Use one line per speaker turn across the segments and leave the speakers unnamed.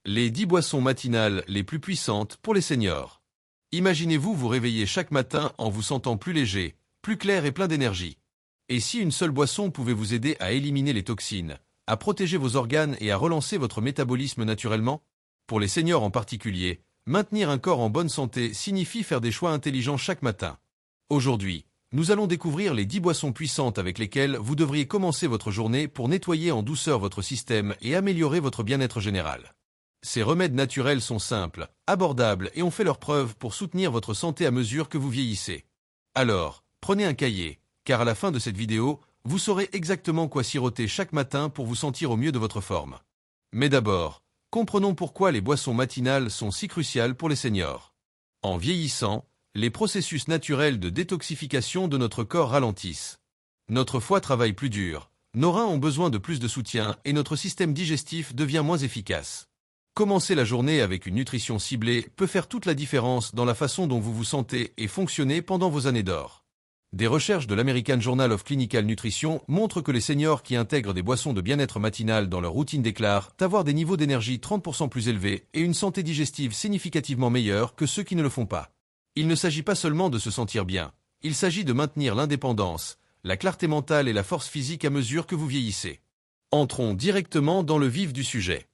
Les 10 boissons matinales les plus puissantes pour les seniors. Imaginez-vous vous réveiller chaque matin en vous sentant plus léger, plus clair et plein d'énergie. Et si une seule boisson pouvait vous aider à éliminer les toxines, à protéger vos organes et à relancer votre métabolisme naturellement? Pour les seniors en particulier, maintenir un corps en bonne santé signifie faire des choix intelligents chaque matin. Aujourd'hui, nous allons découvrir les 10 boissons puissantes avec lesquelles vous devriez commencer votre journée pour nettoyer en douceur votre système et améliorer votre bien-être général. Ces remèdes naturels sont simples, abordables et ont fait leurs preuves pour soutenir votre santé à mesure que vous vieillissez. Alors, prenez un cahier, car à la fin de cette vidéo, vous saurez exactement quoi siroter chaque matin pour vous sentir au mieux de votre forme. Mais d'abord, comprenons pourquoi les boissons matinales sont si cruciales pour les seniors. En vieillissant, les processus naturels de détoxification de notre corps ralentissent. Notre foie travaille plus dur, nos reins ont besoin de plus de soutien et notre système digestif devient moins efficace. Commencer la journée avec une nutrition ciblée peut faire toute la différence dans la façon dont vous vous sentez et fonctionnez pendant vos années d'or. Des recherches de l'American Journal of Clinical Nutrition montrent que les seniors qui intègrent des boissons de bien-être matinales dans leur routine déclarent avoir des niveaux d'énergie 30% plus élevés et une santé digestive significativement meilleure que ceux qui ne le font pas. Il ne s'agit pas seulement de se sentir bien, il s'agit de maintenir l'indépendance, la clarté mentale et la force physique à mesure que vous vieillissez. Entrons directement dans le vif du sujet.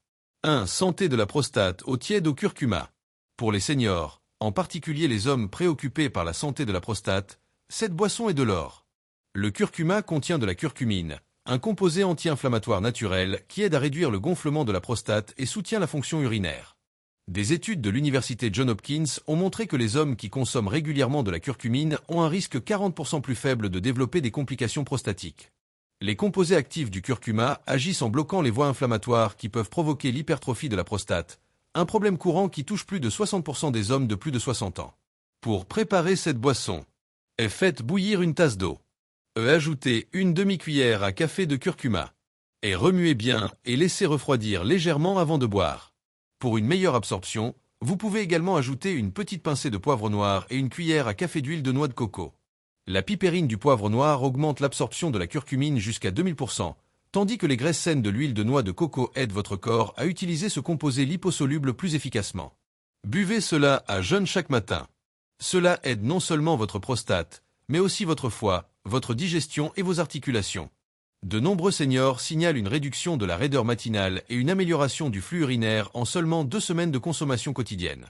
1. Santé de la prostate au tiède au curcuma. Pour les seniors, en particulier les hommes préoccupés par la santé de la prostate, cette boisson est de l'or. Le curcuma contient de la curcumine, un composé anti-inflammatoire naturel qui aide à réduire le gonflement de la prostate et soutient la fonction urinaire. Des études de l'université Johns Hopkins ont montré que les hommes qui consomment régulièrement de la curcumine ont un risque 40% plus faible de développer des complications prostatiques. Les composés actifs du curcuma agissent en bloquant les voies inflammatoires qui peuvent provoquer l'hypertrophie de la prostate, un problème courant qui touche plus de 60% des hommes de plus de 60 ans. Pour préparer cette boisson, faites bouillir une tasse d'eau. Ajoutez une demi-cuillère à café de curcuma. Et remuez bien et laissez refroidir légèrement avant de boire. Pour une meilleure absorption, vous pouvez également ajouter une petite pincée de poivre noir et une cuillère à café d'huile de noix de coco. La pipérine du poivre noir augmente l'absorption de la curcumine jusqu'à 2000%, tandis que les graisses saines de l'huile de noix de coco aident votre corps à utiliser ce composé liposoluble plus efficacement. Buvez cela à jeun chaque matin. Cela aide non seulement votre prostate, mais aussi votre foie, votre digestion et vos articulations. De nombreux seniors signalent une réduction de la raideur matinale et une amélioration du flux urinaire en seulement 2 semaines de consommation quotidienne.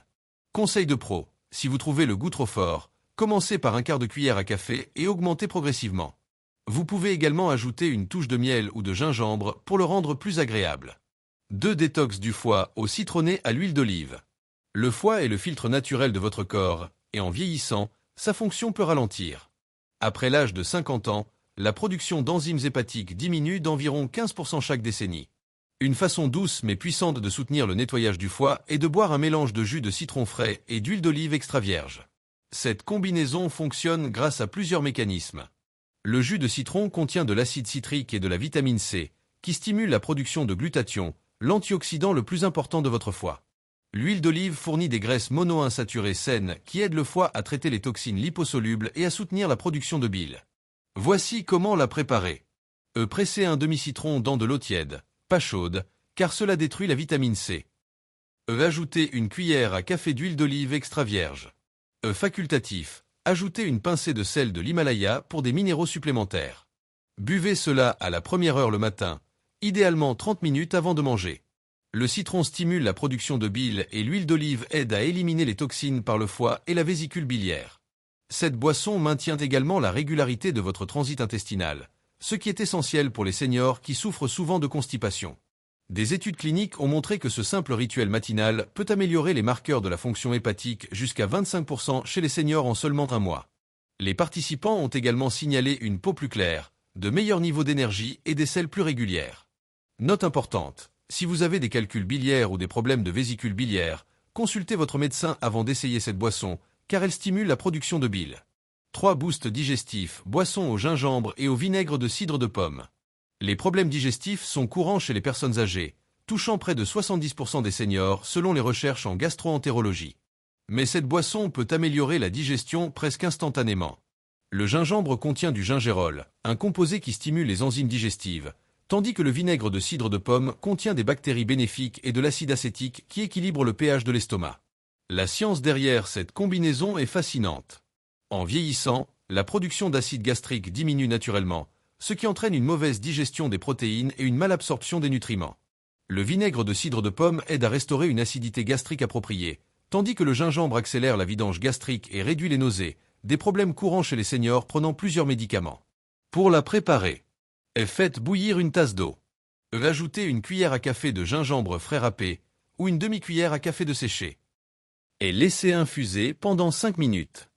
Conseil de pro, si vous trouvez le goût trop fort, commencez par un quart de cuillère à café et augmentez progressivement. Vous pouvez également ajouter une touche de miel ou de gingembre pour le rendre plus agréable. 2. Détox du foie au citronné à l'huile d'olive. Le foie est le filtre naturel de votre corps, et en vieillissant, sa fonction peut ralentir. Après l'âge de 50 ans, la production d'enzymes hépatiques diminue d'environ 15% chaque décennie. Une façon douce mais puissante de soutenir le nettoyage du foie est de boire un mélange de jus de citron frais et d'huile d'olive extra vierge. Cette combinaison fonctionne grâce à plusieurs mécanismes. Le jus de citron contient de l'acide citrique et de la vitamine C, qui stimule la production de glutathion, l'antioxydant le plus important de votre foie. L'huile d'olive fournit des graisses monoinsaturées saines qui aident le foie à traiter les toxines liposolubles et à soutenir la production de bile. Voici comment la préparer. Pressez un demi-citron dans de l'eau tiède, pas chaude, car cela détruit la vitamine C. Ajoutez une cuillère à café d'huile d'olive extra vierge. Facultatif, ajoutez une pincée de sel de l'Himalaya pour des minéraux supplémentaires. Buvez cela à la première heure le matin, idéalement 30 minutes avant de manger. Le citron stimule la production de bile et l'huile d'olive aide à éliminer les toxines par le foie et la vésicule biliaire. Cette boisson maintient également la régularité de votre transit intestinal, ce qui est essentiel pour les seniors qui souffrent souvent de constipation. Des études cliniques ont montré que ce simple rituel matinal peut améliorer les marqueurs de la fonction hépatique jusqu'à 25% chez les seniors en seulement un mois. Les participants ont également signalé une peau plus claire, de meilleurs niveaux d'énergie et des selles plus régulières. Note importante, si vous avez des calculs biliaires ou des problèmes de vésicule biliaire, consultez votre médecin avant d'essayer cette boisson, car elle stimule la production de bile. 3. Boost digestif, boisson au gingembre et au vinaigre de cidre de pomme. Les problèmes digestifs sont courants chez les personnes âgées, touchant près de 70% des seniors selon les recherches en gastro-entérologie. Mais cette boisson peut améliorer la digestion presque instantanément. Le gingembre contient du gingérol, un composé qui stimule les enzymes digestives, tandis que le vinaigre de cidre de pomme contient des bactéries bénéfiques et de l'acide acétique qui équilibre le pH de l'estomac. La science derrière cette combinaison est fascinante. En vieillissant, la production d'acide gastrique diminue naturellement, ce qui entraîne une mauvaise digestion des protéines et une malabsorption des nutriments. Le vinaigre de cidre de pomme aide à restaurer une acidité gastrique appropriée, tandis que le gingembre accélère la vidange gastrique et réduit les nausées, des problèmes courants chez les seniors prenant plusieurs médicaments. Pour la préparer, faites bouillir une tasse d'eau. Ajoutez une cuillère à café de gingembre frais râpé ou une demi-cuillère à café de séché. Et laissez infuser pendant 5 minutes.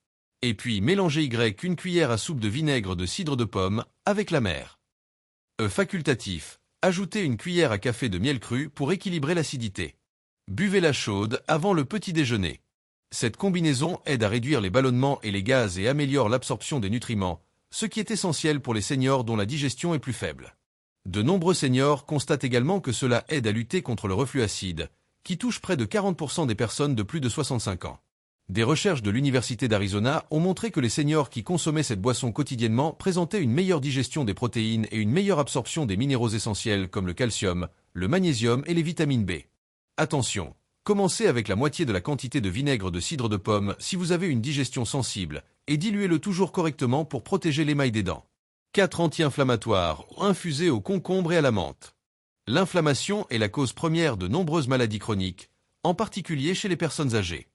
Et puis mélangez une cuillère à soupe de vinaigre de cidre de pomme avec la mer. Facultatif, ajoutez une cuillère à café de miel cru pour équilibrer l'acidité. Buvez-la chaude avant le petit déjeuner. Cette combinaison aide à réduire les ballonnements et les gaz et améliore l'absorption des nutriments, ce qui est essentiel pour les seniors dont la digestion est plus faible. De nombreux seniors constatent également que cela aide à lutter contre le reflux acide, qui touche près de 40% des personnes de plus de 65 ans. Des recherches de l'Université d'Arizona ont montré que les seniors qui consommaient cette boisson quotidiennement présentaient une meilleure digestion des protéines et une meilleure absorption des minéraux essentiels comme le calcium, le magnésium et les vitamines B. Attention, commencez avec la moitié de la quantité de vinaigre de cidre de pomme si vous avez une digestion sensible, et diluez-le toujours correctement pour protéger l'émail des dents. 4 anti-inflammatoires infusés au concombre et à la menthe. L'inflammation est la cause première de nombreuses maladies chroniques, en particulier chez les personnes âgées.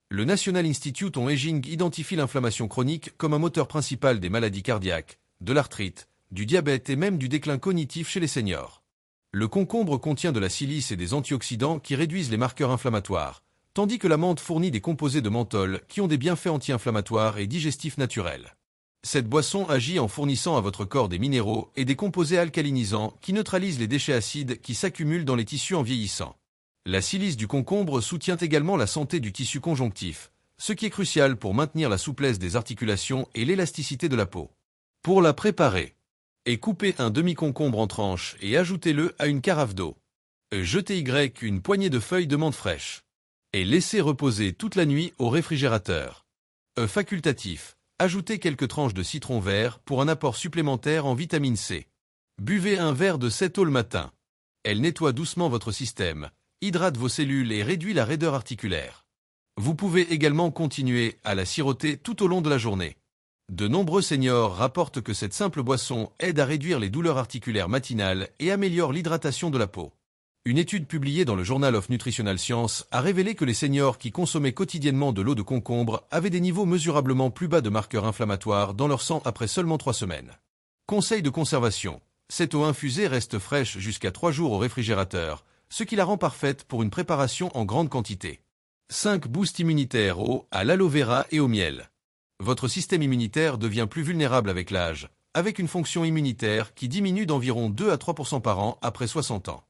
Le National Institute on Aging identifie l'inflammation chronique comme un moteur principal des maladies cardiaques, de l'arthrite, du diabète et même du déclin cognitif chez les seniors. Le concombre contient de la silice et des antioxydants qui réduisent les marqueurs inflammatoires, tandis que la menthe fournit des composés de menthol qui ont des bienfaits anti-inflammatoires et digestifs naturels. Cette boisson agit en fournissant à votre corps des minéraux et des composés alcalinisants qui neutralisent les déchets acides qui s'accumulent dans les tissus en vieillissant. La silice du concombre soutient également la santé du tissu conjonctif, ce qui est crucial pour maintenir la souplesse des articulations et l'élasticité de la peau. Pour la préparer, coupez un demi-concombre en tranches et ajoutez-le à une carafe d'eau. Jetez une poignée de feuilles de menthe fraîche. Et laissez reposer toute la nuit au réfrigérateur. Facultatif, ajoutez quelques tranches de citron vert pour un apport supplémentaire en vitamine C. Buvez un verre de cette eau le matin. Elle nettoie doucement votre système, hydrate vos cellules et réduit la raideur articulaire. Vous pouvez également continuer à la siroter tout au long de la journée. De nombreux seniors rapportent que cette simple boisson aide à réduire les douleurs articulaires matinales et améliore l'hydratation de la peau. Une étude publiée dans le Journal of Nutritional Science a révélé que les seniors qui consommaient quotidiennement de l'eau de concombre avaient des niveaux mesurablement plus bas de marqueurs inflammatoires dans leur sang après seulement 3 semaines. Conseil de conservation. Cette eau infusée reste fraîche jusqu'à 3 jours au réfrigérateur, ce qui la rend parfaite pour une préparation en grande quantité. 5 boosts immunitaires à l'aloe vera et au miel. Votre système immunitaire devient plus vulnérable avec l'âge, avec une fonction immunitaire qui diminue d'environ 2 à 3% par an après 60 ans.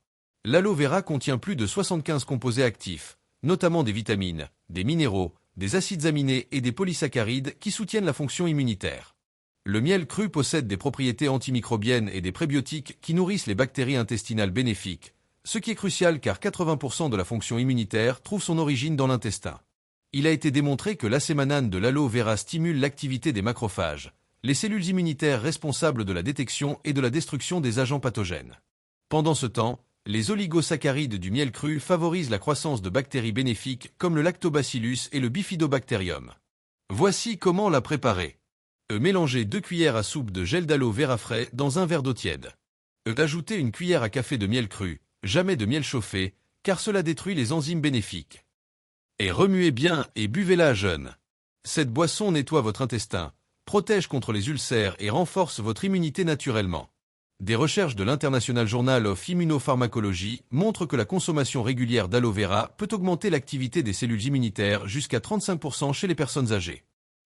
L'aloe vera contient plus de 75 composés actifs, notamment des vitamines, des minéraux, des acides aminés et des polysaccharides qui soutiennent la fonction immunitaire. Le miel cru possède des propriétés antimicrobiennes et des prébiotiques qui nourrissent les bactéries intestinales bénéfiques, ce qui est crucial car 80% de la fonction immunitaire trouve son origine dans l'intestin. Il a été démontré que l'acémanane de l'aloe vera stimule l'activité des macrophages, les cellules immunitaires responsables de la détection et de la destruction des agents pathogènes. Pendant ce temps, les oligosaccharides du miel cru favorisent la croissance de bactéries bénéfiques comme le lactobacillus et le bifidobacterium. Voici comment la préparer. Mélangez 2 cuillères à soupe de gel d'aloe vera frais dans un verre d'eau tiède. Ajoutez une cuillère à café de miel cru, jamais de miel chauffé, car cela détruit les enzymes bénéfiques. Et remuez bien et buvez-la à jeun. Cette boisson nettoie votre intestin, protège contre les ulcères et renforce votre immunité naturellement. Des recherches de l'International Journal of Immunopharmacology montrent que la consommation régulière d'aloe vera peut augmenter l'activité des cellules immunitaires jusqu'à 35% chez les personnes âgées.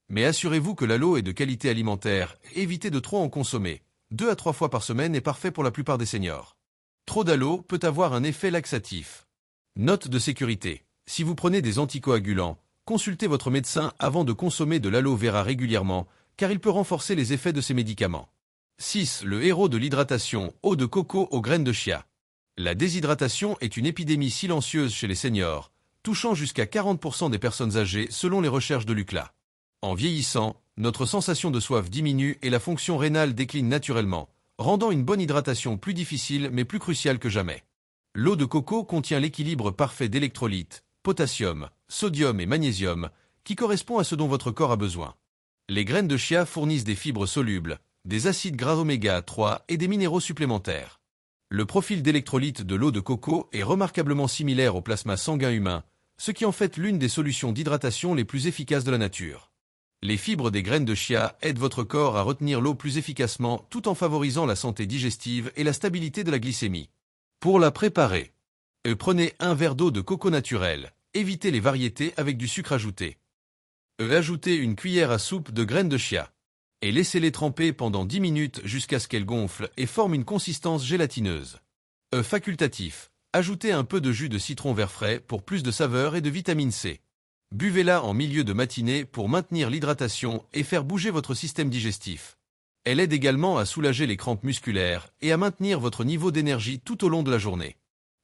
Mais assurez-vous que l'aloe est de qualité alimentaire et évitez de trop en consommer. 2 à 3 fois par semaine est parfait pour la plupart des seniors. Trop d'aloe peut avoir un effet laxatif. Note de sécurité. Si vous prenez des anticoagulants, consultez votre médecin avant de consommer de l'aloe vera régulièrement, car il peut renforcer les effets de ces médicaments. 6. Le héros de l'hydratation, eau de coco aux graines de chia. La déshydratation est une épidémie silencieuse chez les seniors, touchant jusqu'à 40% des personnes âgées selon les recherches de l'UCLA. En vieillissant, notre sensation de soif diminue et la fonction rénale décline naturellement, rendant une bonne hydratation plus difficile mais plus cruciale que jamais. L'eau de coco contient l'équilibre parfait d'électrolytes, potassium, sodium et magnésium, qui correspond à ce dont votre corps a besoin. Les graines de chia fournissent des fibres solubles, des acides gras oméga 3 et des minéraux supplémentaires. Le profil d'électrolytes de l'eau de coco est remarquablement similaire au plasma sanguin humain, ce qui en fait l'une des solutions d'hydratation les plus efficaces de la nature. Les fibres des graines de chia aident votre corps à retenir l'eau plus efficacement tout en favorisant la santé digestive et la stabilité de la glycémie. Pour la préparer, prenez un verre d'eau de coco naturel, évitez les variétés avec du sucre ajouté. Ajoutez une cuillère à soupe de graines de chia et laissez-les tremper pendant 10 minutes jusqu'à ce qu'elles gonflent et forment une consistance gélatineuse. Facultatif, ajoutez un peu de jus de citron vert frais pour plus de saveur et de vitamine C. Buvez-la en milieu de matinée pour maintenir l'hydratation et faire bouger votre système digestif. Elle aide également à soulager les crampes musculaires et à maintenir votre niveau d'énergie tout au long de la journée.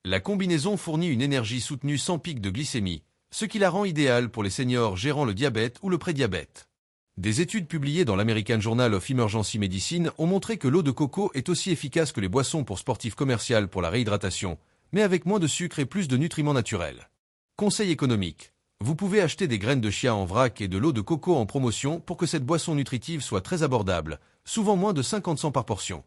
La combinaison fournit une énergie soutenue sans pic de glycémie, ce qui la rend idéale pour les seniors gérant le diabète ou le prédiabète. Des études publiées dans l'American Journal of Emergency Medicine ont montré que l'eau de coco est aussi efficace que les boissons pour sportifs commerciales pour la réhydratation, mais avec moins de sucre et plus de nutriments naturels. Conseil économique. Vous pouvez acheter des graines de chia en vrac et de l'eau de coco en promotion pour que cette boisson nutritive soit très abordable, souvent moins de 50 cents par portion.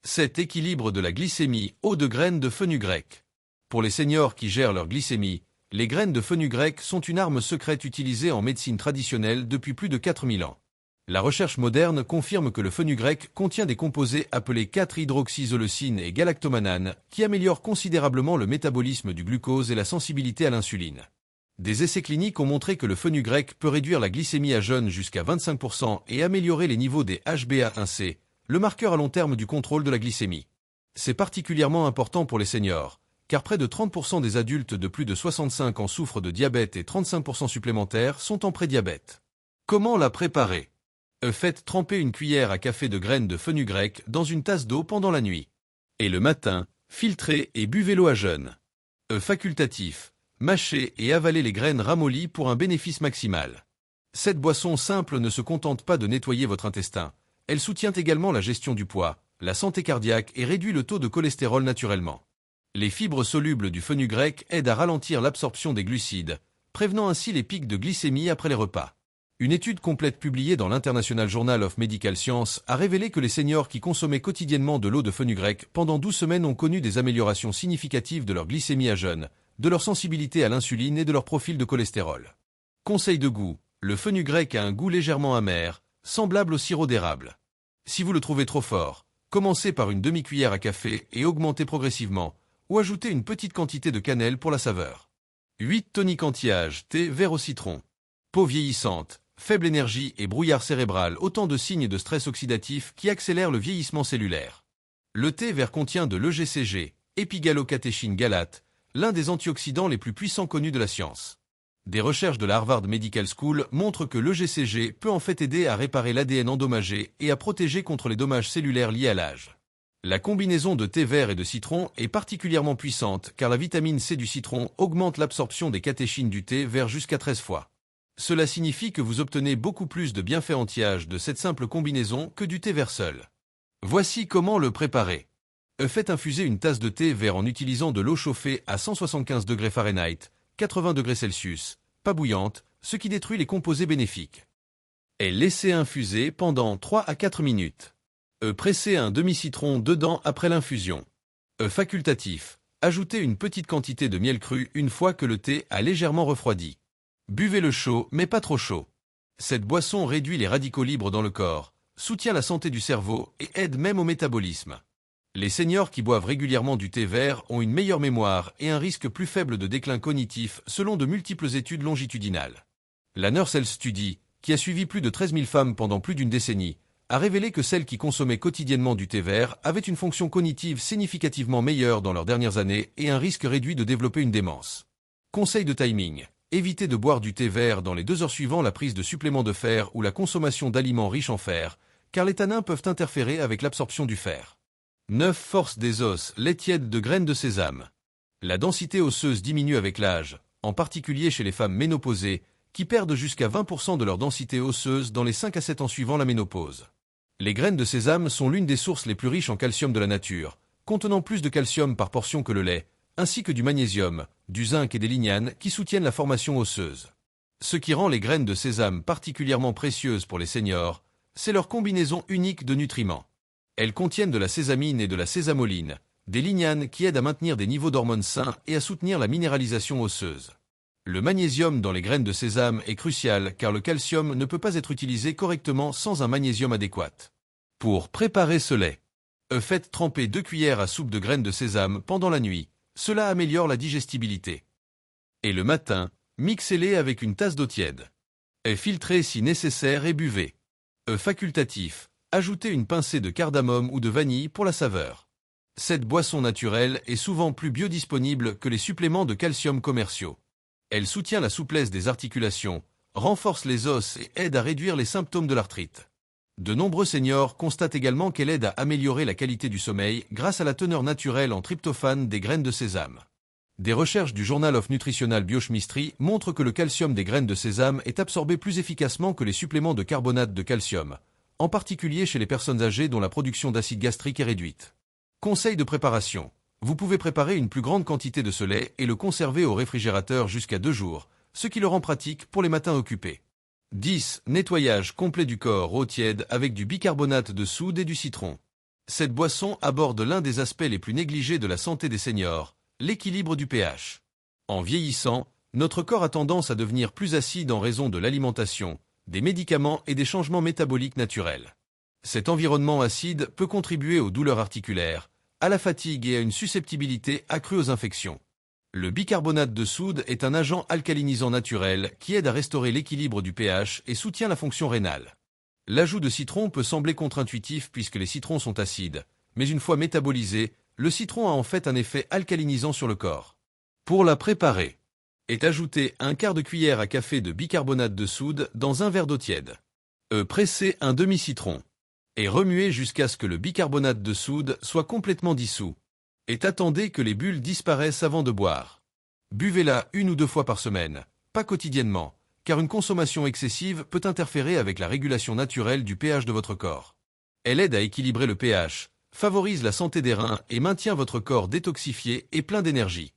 Cet équilibre de la glycémie, eau de graines de fenugrec. Pour les seniors qui gèrent leur glycémie, les graines de fenugrec sont une arme secrète utilisée en médecine traditionnelle depuis plus de 4000 ans. La recherche moderne confirme que le fenugrec contient des composés appelés 4-hydroxyzoleucine et galactomannan qui améliorent considérablement le métabolisme du glucose et la sensibilité à l'insuline. Des essais cliniques ont montré que le fenugrec peut réduire la glycémie à jeûne jusqu'à 25% et améliorer les niveaux des HbA1c, le marqueur à long terme du contrôle de la glycémie. C'est particulièrement important pour les seniors, car près de 30% des adultes de plus de 65 ans souffrent de diabète et 35% supplémentaires sont en prédiabète. Comment la préparer? Faites tremper une cuillère à café de graines de fenugrec dans une tasse d'eau pendant la nuit. Et le matin, filtrez et buvez l'eau à jeun. Facultatif, mâchez et avalez les graines ramollies pour un bénéfice maximal. Cette boisson simple ne se contente pas de nettoyer votre intestin, elle soutient également la gestion du poids, la santé cardiaque et réduit le taux de cholestérol naturellement. Les fibres solubles du fenugrec aident à ralentir l'absorption des glucides, prévenant ainsi les pics de glycémie après les repas. Une étude complète publiée dans l'International Journal of Medical Science a révélé que les seniors qui consommaient quotidiennement de l'eau de fenugrec pendant 12 semaines ont connu des améliorations significatives de leur glycémie à jeûne, de leur sensibilité à l'insuline et de leur profil de cholestérol. Conseil de goût, le fenugrec a un goût légèrement amer, semblable au sirop d'érable. Si vous le trouvez trop fort, commencez par une demi-cuillère à café et augmentez progressivement, ou ajoutez une petite quantité de cannelle pour la saveur. 8 toniques anti-âge, thé vert au citron. Peau vieillissante, faible énergie et brouillard cérébral, autant de signes de stress oxydatif qui accélèrent le vieillissement cellulaire. Le thé vert contient de l'EGCG, épigallocatechin galate, l'un des antioxydants les plus puissants connus de la science. Des recherches de la Harvard Medical School montrent que l'EGCG peut en fait aider à réparer l'ADN endommagé et à protéger contre les dommages cellulaires liés à l'âge. La combinaison de thé vert et de citron est particulièrement puissante car la vitamine C du citron augmente l'absorption des catéchines du thé vert jusqu'à 13 fois. Cela signifie que vous obtenez beaucoup plus de bienfaits anti-âge de cette simple combinaison que du thé vert seul. Voici comment le préparer. Faites infuser une tasse de thé vert en utilisant de l'eau chauffée à 175 degrés Fahrenheit, 80 degrés Celsius, pas bouillante, ce qui détruit les composés bénéfiques. Et laissez infuser pendant 3 à 4 minutes. Pressez un demi-citron dedans après l'infusion. Facultatif. Ajoutez une petite quantité de miel cru une fois que le thé a légèrement refroidi. Buvez-le chaud, mais pas trop chaud. Cette boisson réduit les radicaux libres dans le corps, soutient la santé du cerveau et aide même au métabolisme. Les seniors qui boivent régulièrement du thé vert ont une meilleure mémoire et un risque plus faible de déclin cognitif selon de multiples études longitudinales. La Nurse Health Study, qui a suivi plus de 13 000 femmes pendant plus d'une décennie, a révélé que celles qui consommaient quotidiennement du thé vert avaient une fonction cognitive significativement meilleure dans leurs dernières années et un risque réduit de développer une démence. Conseil de timing. Évitez de boire du thé vert dans les 2 heures suivant la prise de suppléments de fer ou la consommation d'aliments riches en fer, car les tanins peuvent interférer avec l'absorption du fer. 9. Force des os, lait tiède de graines de sésame. La densité osseuse diminue avec l'âge, en particulier chez les femmes ménopausées, qui perdent jusqu'à 20% de leur densité osseuse dans les 5 à 7 ans suivant la ménopause. Les graines de sésame sont l'une des sources les plus riches en calcium de la nature, contenant plus de calcium par portion que le lait, ainsi que du magnésium, du zinc et des lignanes qui soutiennent la formation osseuse. Ce qui rend les graines de sésame particulièrement précieuses pour les seniors, c'est leur combinaison unique de nutriments. Elles contiennent de la sésamine et de la sésamoline, des lignanes qui aident à maintenir des niveaux d'hormones sains et à soutenir la minéralisation osseuse. Le magnésium dans les graines de sésame est crucial car le calcium ne peut pas être utilisé correctement sans un magnésium adéquat. Pour préparer ce lait, faites tremper 2 cuillères à soupe de graines de sésame pendant la nuit. Cela améliore la digestibilité. Et le matin, mixez-les avec une tasse d'eau tiède. Filtrez si nécessaire et buvez. Facultatif, ajoutez une pincée de cardamome ou de vanille pour la saveur. Cette boisson naturelle est souvent plus biodisponible que les suppléments de calcium commerciaux. Elle soutient la souplesse des articulations, renforce les os et aide à réduire les symptômes de l'arthrite. De nombreux seniors constatent également qu'elle aide à améliorer la qualité du sommeil grâce à la teneur naturelle en tryptophane des graines de sésame. Des recherches du Journal of Nutritional Biochemistry montrent que le calcium des graines de sésame est absorbé plus efficacement que les suppléments de carbonate de calcium, en particulier chez les personnes âgées dont la production d'acide gastrique est réduite. Conseil de préparation. Vous pouvez préparer une plus grande quantité de ce lait et le conserver au réfrigérateur jusqu'à 2 jours, ce qui le rend pratique pour les matins occupés. 10. Nettoyage complet du corps eau tiède avec du bicarbonate de soude et du citron. Cette boisson aborde l'un des aspects les plus négligés de la santé des seniors, l'équilibre du pH. En vieillissant, notre corps a tendance à devenir plus acide en raison de l'alimentation, des médicaments et des changements métaboliques naturels. Cet environnement acide peut contribuer aux douleurs articulaires, à la fatigue et à une susceptibilité accrue aux infections. Le bicarbonate de soude est un agent alcalinisant naturel qui aide à restaurer l'équilibre du pH et soutient la fonction rénale. L'ajout de citron peut sembler contre-intuitif puisque les citrons sont acides, mais une fois métabolisé, le citron a en fait un effet alcalinisant sur le corps. Pour la préparer, est ajouté un quart de cuillère à café de bicarbonate de soude dans un verre d'eau tiède. Pressez un demi-citron et remuez jusqu'à ce que le bicarbonate de soude soit complètement dissous. Et attendez que les bulles disparaissent avant de boire. Buvez-la 1 ou 2 fois par semaine, pas quotidiennement, car une consommation excessive peut interférer avec la régulation naturelle du pH de votre corps. Elle aide à équilibrer le pH, favorise la santé des reins et maintient votre corps détoxifié et plein d'énergie.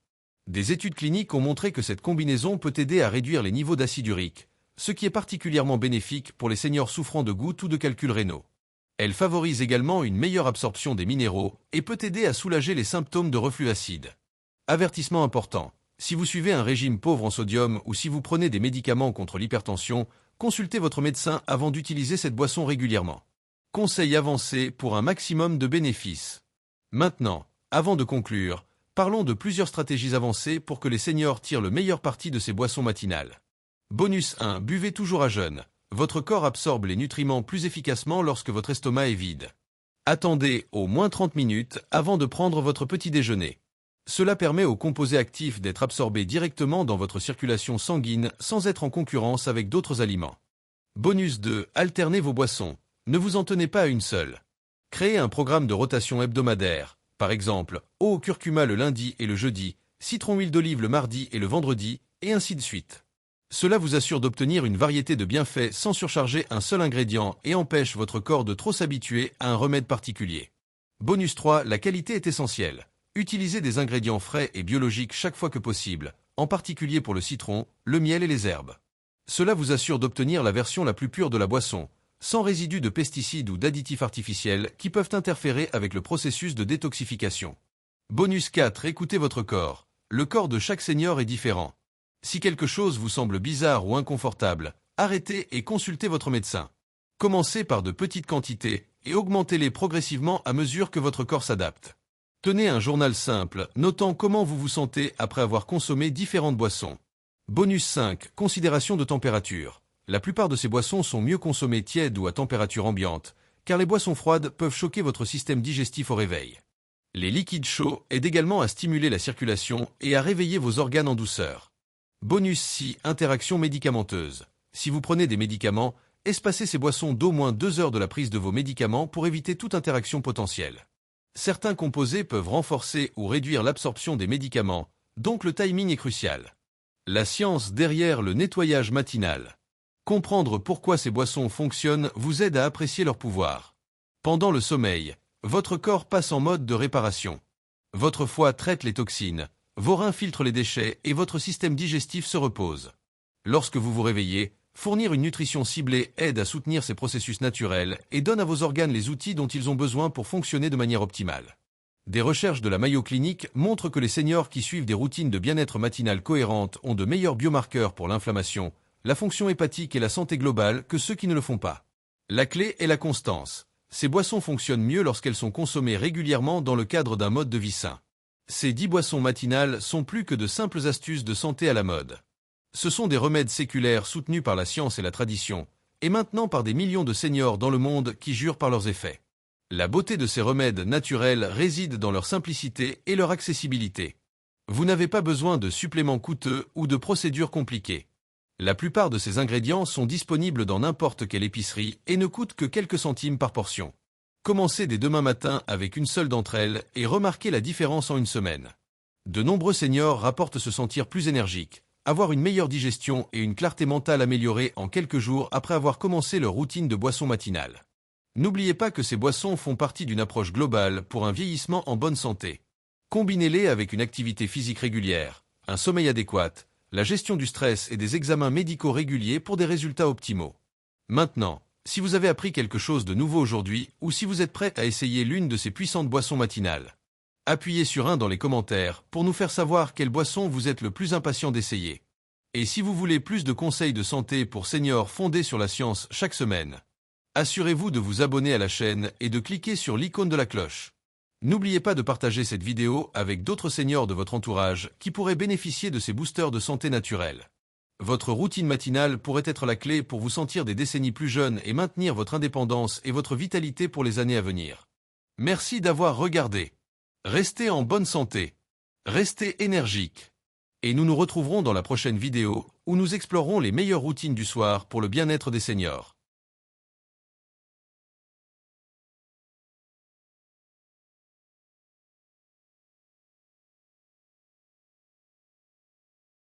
Des études cliniques ont montré que cette combinaison peut aider à réduire les niveaux d'acide urique, ce qui est particulièrement bénéfique pour les seniors souffrant de gouttes ou de calculs rénaux. Elle favorise également une meilleure absorption des minéraux et peut aider à soulager les symptômes de reflux acide. Avertissement important. Si vous suivez un régime pauvre en sodium ou si vous prenez des médicaments contre l'hypertension, consultez votre médecin avant d'utiliser cette boisson régulièrement. Conseil avancé pour un maximum de bénéfices. Maintenant, avant de conclure, parlons de plusieurs stratégies avancées pour que les seniors tirent le meilleur parti de ces boissons matinales. Bonus 1. Buvez toujours à jeun. Votre corps absorbe les nutriments plus efficacement lorsque votre estomac est vide. Attendez au moins 30 minutes avant de prendre votre petit déjeuner. Cela permet aux composés actifs d'être absorbés directement dans votre circulation sanguine sans être en concurrence avec d'autres aliments. Bonus 2. Alternez vos boissons. Ne vous en tenez pas à une seule. Créez un programme de rotation hebdomadaire. Par exemple, eau au curcuma le lundi et le jeudi, citron huile d'olive le mardi et le vendredi, et ainsi de suite. Cela vous assure d'obtenir une variété de bienfaits sans surcharger un seul ingrédient et empêche votre corps de trop s'habituer à un remède particulier. Bonus 3. La qualité est essentielle. Utilisez des ingrédients frais et biologiques chaque fois que possible, en particulier pour le citron, le miel et les herbes. Cela vous assure d'obtenir la version la plus pure de la boisson, sans résidus de pesticides ou d'additifs artificiels qui peuvent interférer avec le processus de détoxification. Bonus 4. Écoutez votre corps. Le corps de chaque senior est différent. Si quelque chose vous semble bizarre ou inconfortable, arrêtez et consultez votre médecin. Commencez par de petites quantités et augmentez-les progressivement à mesure que votre corps s'adapte. Tenez un journal simple, notant comment vous vous sentez après avoir consommé différentes boissons. Bonus 5. Considération de température. La plupart de ces boissons sont mieux consommées tièdes ou à température ambiante, car les boissons froides peuvent choquer votre système digestif au réveil. Les liquides chauds aident également à stimuler la circulation et à réveiller vos organes en douceur. Bonus 6. Interaction médicamenteuse. Si vous prenez des médicaments, espacez ces boissons d'au moins 2 heures de la prise de vos médicaments pour éviter toute interaction potentielle. Certains composés peuvent renforcer ou réduire l'absorption des médicaments, donc le timing est crucial. La science derrière le nettoyage matinal. Comprendre pourquoi ces boissons fonctionnent vous aide à apprécier leur pouvoir. Pendant le sommeil, votre corps passe en mode de réparation. Votre foie traite les toxines, vos reins filtrent les déchets et votre système digestif se repose. Lorsque vous vous réveillez, fournir une nutrition ciblée aide à soutenir ces processus naturels et donne à vos organes les outils dont ils ont besoin pour fonctionner de manière optimale. Des recherches de la Mayo Clinic montrent que les seniors qui suivent des routines de bien-être matinales cohérentes ont de meilleurs biomarqueurs pour l'inflammation, la fonction hépatique et la santé globale que ceux qui ne le font pas. La clé est la constance. Ces boissons fonctionnent mieux lorsqu'elles sont consommées régulièrement dans le cadre d'un mode de vie sain. Ces 10 boissons matinales sont plus que de simples astuces de santé à la mode. Ce sont des remèdes séculaires soutenus par la science et la tradition, et maintenant par des millions de seniors dans le monde qui jurent par leurs effets. La beauté de ces remèdes naturels réside dans leur simplicité et leur accessibilité. Vous n'avez pas besoin de suppléments coûteux ou de procédures compliquées. La plupart de ces ingrédients sont disponibles dans n'importe quelle épicerie et ne coûtent que quelques centimes par portion. Commencez dès demain matin avec une seule d'entre elles et remarquez la différence en une semaine. De nombreux seniors rapportent se sentir plus énergiques, avoir une meilleure digestion et une clarté mentale améliorée en quelques jours après avoir commencé leur routine de boisson matinale. N'oubliez pas que ces boissons font partie d'une approche globale pour un vieillissement en bonne santé. Combinez-les avec une activité physique régulière, un sommeil adéquat, la gestion du stress et des examens médicaux réguliers pour des résultats optimaux. Maintenant, si vous avez appris quelque chose de nouveau aujourd'hui ou si vous êtes prêt à essayer l'une de ces puissantes boissons matinales, appuyez sur 1 dans les commentaires pour nous faire savoir quelle boisson vous êtes le plus impatient d'essayer. Et si vous voulez plus de conseils de santé pour seniors fondés sur la science chaque semaine, assurez-vous de vous abonner à la chaîne et de cliquer sur l'icône de la cloche. N'oubliez pas de partager cette vidéo avec d'autres seniors de votre entourage qui pourraient bénéficier de ces boosters de santé naturelle. Votre routine matinale pourrait être la clé pour vous sentir des décennies plus jeunes et maintenir votre indépendance et votre vitalité pour les années à venir. Merci d'avoir regardé. Restez en bonne santé. Restez énergique. Et nous nous retrouverons dans la prochaine vidéo où nous explorerons les meilleures routines du soir pour le bien-être des seniors.